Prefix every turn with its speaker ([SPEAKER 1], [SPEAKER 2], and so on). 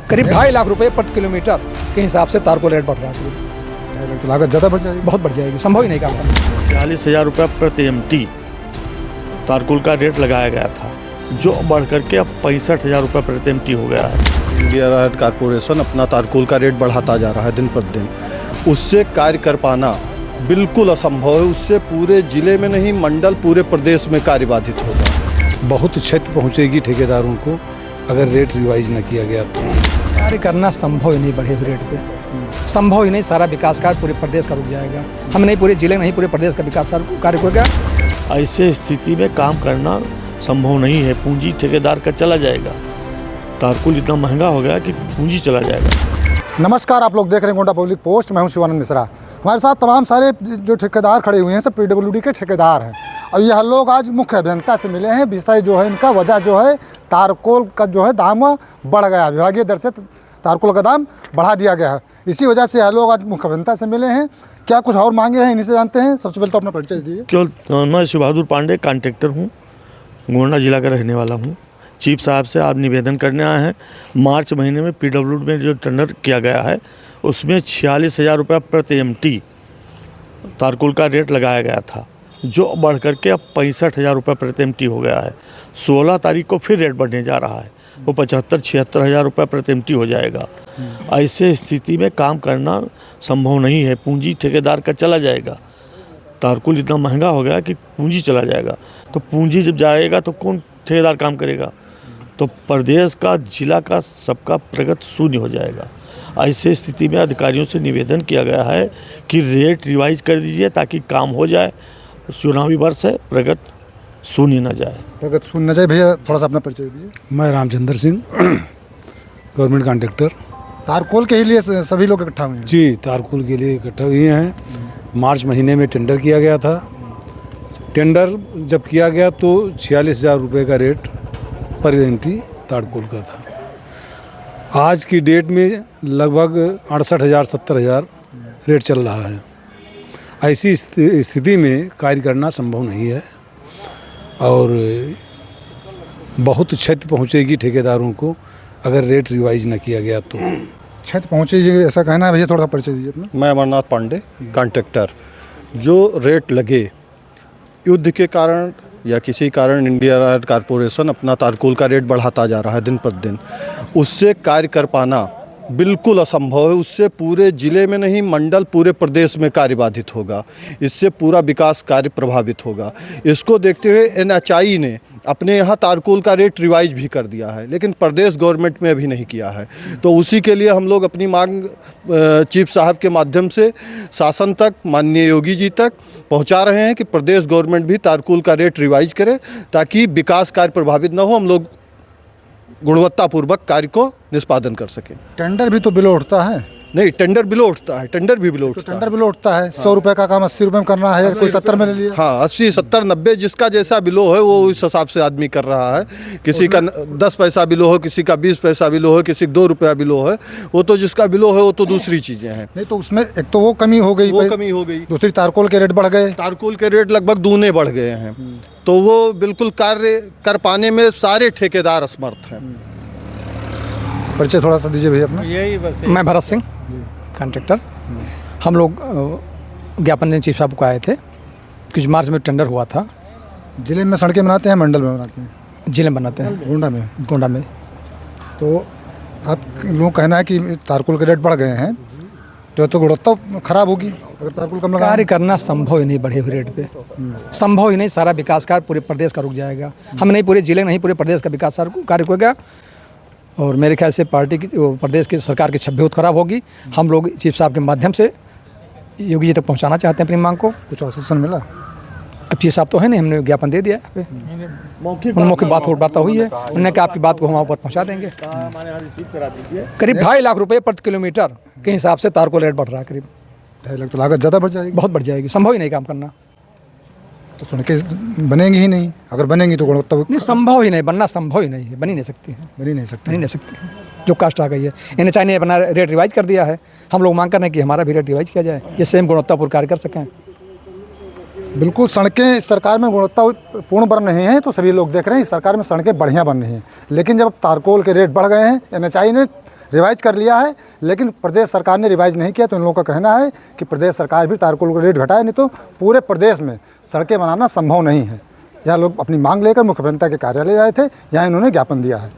[SPEAKER 1] करीब 2.5 लाख रुपए प्रति किलोमीटर के हिसाब से तारकोल रेट बढ़ रहा है।
[SPEAKER 2] तो लागत ज़्यादा बढ़ जाएगी,
[SPEAKER 1] बहुत बढ़ जाएगी, संभव ही नहीं काम करना।
[SPEAKER 3] 40,000 रुपये प्रति MT तारकोल का रेट लगाया गया था, जो बढ़ करके अब 65,000 रुपये प्रति MT हो गया है।
[SPEAKER 4] इंडिया राइट कारपोरेशन अपना तारकोल का रेट बढ़ाता जा रहा है दिन पर दिन। उससे कार्य कर पाना बिल्कुल असंभव है। उससे पूरे ज़िले में नहीं, मंडल पूरे प्रदेश में कार्य बाधित होगा।
[SPEAKER 2] बहुत क्षति पहुंचेगी ठेकेदारों को अगर रेट रिवाइज न किया गया तो।
[SPEAKER 1] कार्य करना संभव ही नहीं बढ़े हुए रेट पे, संभव ही नहीं। सारा विकास कार्य पूरे प्रदेश का रुक जाएगा। हम नहीं पूरे जिले नहीं, पूरे प्रदेश का विकास कार्य होगा।
[SPEAKER 3] ऐसे स्थिति में काम करना संभव नहीं है। पूंजी ठेकेदार का चला जाएगा। तारकोल इतना महंगा हो गया कि पूंजी चला जाएगा।
[SPEAKER 2] नमस्कार, आप लोग देख रहे हैं गोंडा पब्लिक पोस्ट। मैं हूं शिवानंद मिश्रा। हमारे साथ तमाम सारे जो ठेकेदार खड़े हुए हैं सब PWD के ठेकेदार हैं और यह लोग आज मुख्य अभियंता से मिले हैं। विषय जो है इनका, वजह जो है तारकोल का जो है दाम बढ़ गया, विभागीय दर से तारकोल का दाम बढ़ा दिया गया है। इसी वजह से यह लोग आज मुख्य अभियंता से मिले हैं। क्या कुछ और मांगे हैं, इन्हीं से जानते हैं। सबसे पहले तो अपना परिचय दीजिए।
[SPEAKER 3] मैं शिव बहादुर पांडे कॉन्ट्रैक्टर हूँ, गोंडा जिला का रहने वाला हूँ। चीफ साहब से आप निवेदन करने आए हैं। मार्च महीने में PWD में जो टेंडर किया गया है उसमें 46,000 रुपये प्रति MT तारकोल का रेट लगाया गया था, जो बढ़ करके अब 65,000 रुपये प्रति MT हो गया है। 16 तारीख को फिर रेट बढ़ने जा रहा है, वो 75-76 हज़ार रुपये प्रति MT हो जाएगा। ऐसे स्थिति में काम करना संभव नहीं है। पूंजी ठेकेदार का चला जाएगा। तारकोल इतना महंगा हो गया कि पूंजी चला जाएगा। तो पूंजी जब जाएगा तो कौन ठेकेदार काम करेगा? तो प्रदेश का, जिला का, सबका प्रगति शून्य हो जाएगा। ऐसे स्थिति में अधिकारियों से निवेदन किया गया है कि रेट रिवाइज कर दीजिए ताकि काम हो जाए। चुनावी वर्ष है, प्रगति शून्य न जाए।
[SPEAKER 2] प्रगति शून्य न जाए। भैया थोड़ा सा अपना परिचय दीजिए।
[SPEAKER 5] मैं रामचंद्र सिंह, गवर्नमेंट कॉन्ट्रैक्टर।
[SPEAKER 2] तारकोल के ही लिए सभी लोग इकट्ठा हुए हैं?
[SPEAKER 5] जी, तारकोल के लिए इकट्ठा हुए हैं। मार्च महीने में टेंडर किया गया था। टेंडर जब किया गया तो 46,000 रुपये का रेट पर MT तारकोल का था। आज की डेट में लगभग 68,000-70,000 रेट चल रहा है। ऐसी स्थिति में कार्य करना संभव नहीं है और बहुत क्षति पहुंचेगी ठेकेदारों को अगर रेट रिवाइज न किया गया तो।
[SPEAKER 2] क्षति पहुंचेगी ऐसा कहना है। भैया थोड़ा परिचय दीजिए अपना।
[SPEAKER 4] मैं अमरनाथ पांडे कॉन्ट्रैक्टर। जो रेट लगे, युद्ध के कारण या किसी कारण इंडिया राइट कारपोरेशन अपना तारकोल का रेट बढ़ाता जा रहा है दिन पर दिन। उससे कार्य कर पाना बिल्कुल असंभव है। उससे पूरे ज़िले में नहीं, मंडल पूरे प्रदेश में कार्य बाधित होगा। इससे पूरा विकास कार्य प्रभावित होगा। इसको देखते हुए NHI ने अपने यहाँ तारकोल का रेट रिवाइज भी कर दिया है, लेकिन प्रदेश गवर्नमेंट में अभी नहीं किया है। तो उसी के लिए हम लोग अपनी मांग चीफ साहब के माध्यम से शासन तक, माननीय योगी जी तक पहुँचा रहे हैं कि प्रदेश गवर्नमेंट भी तारकोल का रेट रिवाइज करे ताकि विकास कार्य प्रभावित न हो, हम लोग गुणवत्तापूर्वक कार्य को निष्पादन कर सकें।
[SPEAKER 2] टेंडर भी तो बिलो उठता है।
[SPEAKER 4] नहीं, टेंडर बिलो उठता है, टेंडर भी बिलो उठता है।
[SPEAKER 2] टेंडर बिलो उठता है। 100 रुपये का काम 80 रुपये में करना है, कोई 70 में ले लिया।
[SPEAKER 4] हाँ, 80, 70, 90 जिसका जैसा बिलो है वो उस हिसाब से आदमी कर रहा है। किसी का 10 पैसा बिलो हो, किसी का 20 पैसा बिलो हो, किसी का 2 रुपया बिलो है। वो तो जिसका बिलो है वो तो दूसरी चीज़ें हैं।
[SPEAKER 2] नहीं तो उसमें एक तो वो कमी हो गई,
[SPEAKER 4] वो कमी हो गई।
[SPEAKER 2] दूसरी तारकोल के रेट बढ़ गए।
[SPEAKER 4] तारकोल के रेट लगभग दूने बढ़ गए हैं। तो वो बिल्कुल कार्य कर पाने में सारे ठेकेदार असमर्थ हैं।
[SPEAKER 2] परिचय थोड़ा सा दीजिए भैया अपना।
[SPEAKER 3] यही बस।
[SPEAKER 1] मैं भरत सिंह, कॉन्ट्रैक्टर। हम लोग ज्ञापन देने चीफ साहब को आए थे। कुछ मार्च में टेंडर हुआ था।
[SPEAKER 2] जिले में सड़कें बनाते हैं, मंडल में बनाते हैं?
[SPEAKER 1] जिले में बनाते हैं, गोंडा में।
[SPEAKER 2] तो आप लोगों का कहना है कि तारकोल के रेट बढ़ गए हैं तो गुणवत्ता खराब होगी अगर तारकोल कम लगा।
[SPEAKER 1] कार्य करना संभव ही नहीं बढ़े हुए रेट पे, संभव ही नहीं। सारा विकास कार्य पूरे प्रदेश का रुक जाएगा। हम नहीं पूरे जिले नहीं, पूरे प्रदेश का विकास कार्य होगा। और मेरे ख्याल से पार्टी की, प्रदेश की सरकार की छवि बहुत खराब होगी। हम लोग चीफ साहब के माध्यम से योगी जी तक पहुंचाना चाहते हैं अपनी मांग को।
[SPEAKER 2] कुछ आश्वासन मिला? अब
[SPEAKER 1] चीफ साहब तो है नहीं, हमने ज्ञापन दे दिया है। मौखिक बात हुई है। उन्होंने कहा आपकी बात को हम वहाँ पर पहुँचा देंगे। करीब 2.5 लाख रुपए प्रति किलोमीटर के हिसाब से तारकोल रेट बढ़ रहा है। करीब
[SPEAKER 2] 2.5 लाख। तो लागत ज़्यादा बढ़ जाएगी,
[SPEAKER 1] बहुत बढ़ जाएगी, संभव ही नहीं काम करना।
[SPEAKER 2] तो सड़कें बनेंगी ही नहीं। अगर बनेंगी तो गुणवत्ता
[SPEAKER 1] नहीं, संभव ही नहीं, बनना संभव ही नहीं है। बनी नहीं सकती है,
[SPEAKER 2] बनी नहीं सकती
[SPEAKER 1] है। जो कास्ट आ गई है, NHI ने अपना रेट रिवाइज कर दिया है। हम लोग मांग कर रहे हैं कि हमारा भी रेट रिवाइज किया जाए, जिससे हम गुणवत्तापूर्ण कार्य कर सकें।
[SPEAKER 2] बिल्कुल, सड़कें सरकार में गुणवत्तापूर्ण बन रही हैं तो सभी लोग देख रहे हैं सरकार में सड़कें बढ़िया बन रही हैं। लेकिन जब तारकोल के रेट बढ़ गए हैं, NHI ने रिवाइज कर लिया है, लेकिन प्रदेश सरकार ने रिवाइज नहीं किया। तो इन लोगों का कहना है कि प्रदेश सरकार भी तारकोल का रेट घटाए, नहीं तो पूरे प्रदेश में सड़कें बनाना संभव नहीं है। यहाँ लोग अपनी मांग लेकर मुख्य अभियंता के कार्यालय आए थे, यहाँ इन्होंने ज्ञापन दिया है।